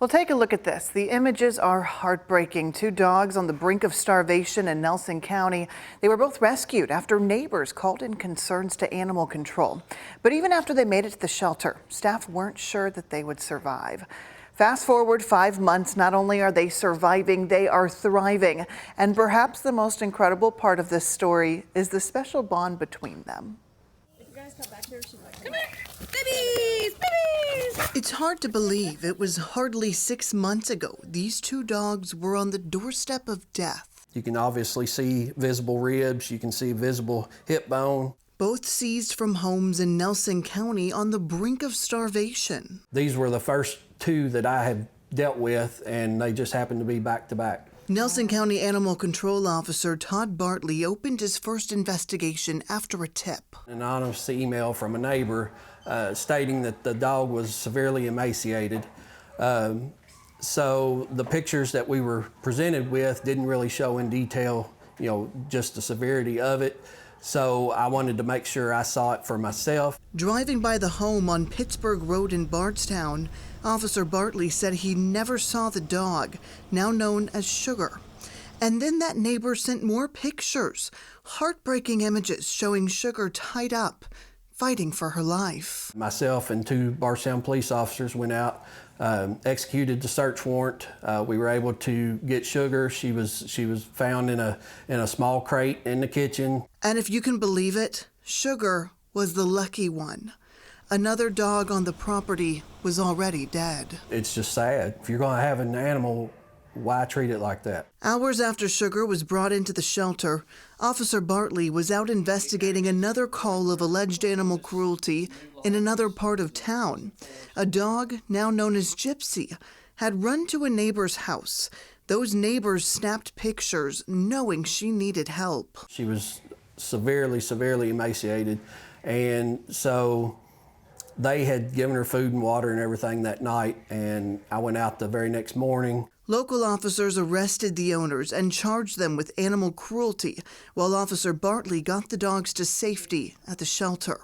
Well, take a look at this. The images are heartbreaking. Two dogs on the brink of starvation in Nelson County. They were both rescued after neighbors called in concerns to animal control. But even after they made it to the shelter, staff weren't sure that they would survive. Fast forward 5 months, not only are they surviving, they are thriving. And perhaps the most incredible part of this story is the special bond between them. If you guys come back here, she's like, come here, babies, babies. It's hard to believe it was hardly 6 months ago these two dogs were on the doorstep of death. You can obviously see visible ribs, you can see visible hip bone. Both seized from homes in Nelson County on the brink of starvation. These were the first two that I have dealt with, and they just happened to be back to back. Nelson County Animal Control Officer Todd Bartley opened his first investigation after a tip. An anonymous email from a neighbor stating that the dog was severely emaciated. So the pictures that we were presented with didn't really show in detail, just the severity of it. So I wanted to make sure I saw it for myself. Driving by the home on Pittsburgh Road in Bardstown, Officer Bartley said he never saw the dog, now known as Sugar. And then that neighbor sent more pictures, heartbreaking images showing Sugar tied up, fighting for her life. Myself and two Bardstown police officers went out, executed the search warrant. We were able to get Sugar. She was found in a small crate in the kitchen. And if you can believe it, Sugar was the lucky one. Another dog on the property was already dead. It's just sad. If you're going to have an animal, why treat it like that? Hours after Sugar was brought into the shelter, Officer Bartley was out investigating another call of alleged animal cruelty in another part of town. A dog, now known as Gypsy, had run to a neighbor's house. Those neighbors snapped pictures knowing she needed help. She was severely emaciated, and so they had given her food and water and everything that night, and I went out the very next morning. Local officers arrested the owners and charged them with animal cruelty, while Officer Bartley got the dogs to safety at the shelter.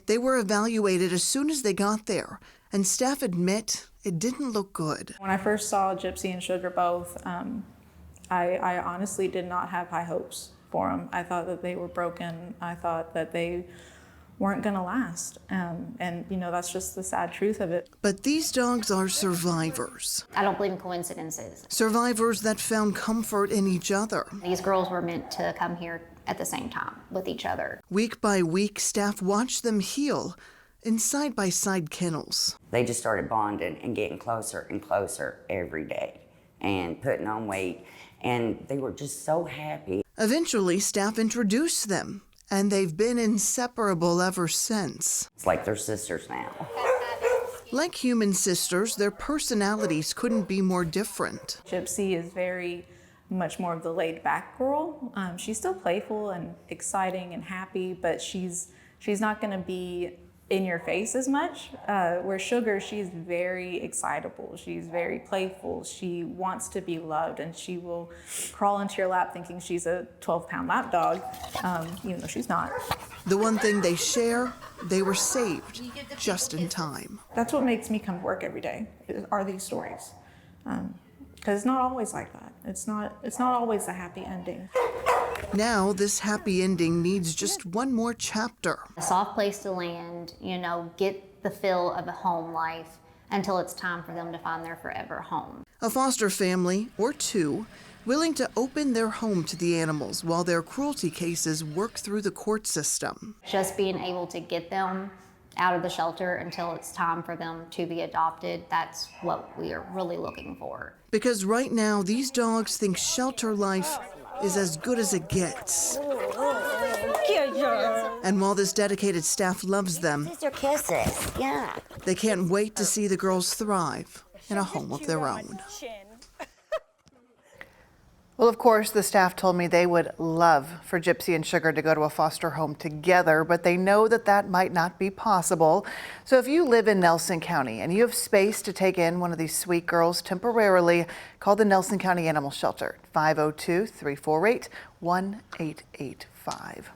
They were evaluated as soon as they got there, and staff admit it didn't look good. When I first saw Gypsy and Sugar both, I honestly did not have high hopes for them. I thought that they were broken. I thought that they weren't gonna last. And that's just the sad truth of it. But these dogs are survivors. I don't believe in coincidences. Survivors that found comfort in each other. These girls were meant to come here at the same time with each other. Week by week, staff watched them heal in side-by-side kennels. They just started bonding and getting closer and closer every day and putting on weight, and they were just so happy. Eventually, staff introduced them, and they've been inseparable ever since. It's like they're sisters now. Like human sisters, their personalities couldn't be more different. Gypsy is very much more of the laid-back girl. She's still playful and exciting and happy, but she's not gonna be in your face as much. Where Sugar, she's very excitable. She's very playful. She wants to be loved, and she will crawl into your lap thinking she's a 12-pound lap dog, even though she's not. The one thing they share, they were saved just in time. That's what makes me come to work every day, are these stories. Because it's not always like that. It's not always a happy ending. Now, this happy ending needs just one more chapter. A soft place to land, get the feel of a home life until it's time for them to find their forever home. A foster family, or two, willing to open their home to the animals while their cruelty cases work through the court system. Just being able to get them out of the shelter until it's time for them to be adopted, that's what we are really looking for. Because right now, these dogs think shelter life is as good as it gets. And while this dedicated staff loves them, kisses, yeah. They can't wait to see the girls thrive in a home of their own. Well, of course, the staff told me they would love for Gypsy and Sugar to go to a foster home together, but they know that might not be possible. So if you live in Nelson County and you have space to take in one of these sweet girls temporarily, call the Nelson County Animal Shelter, 502-348-1885.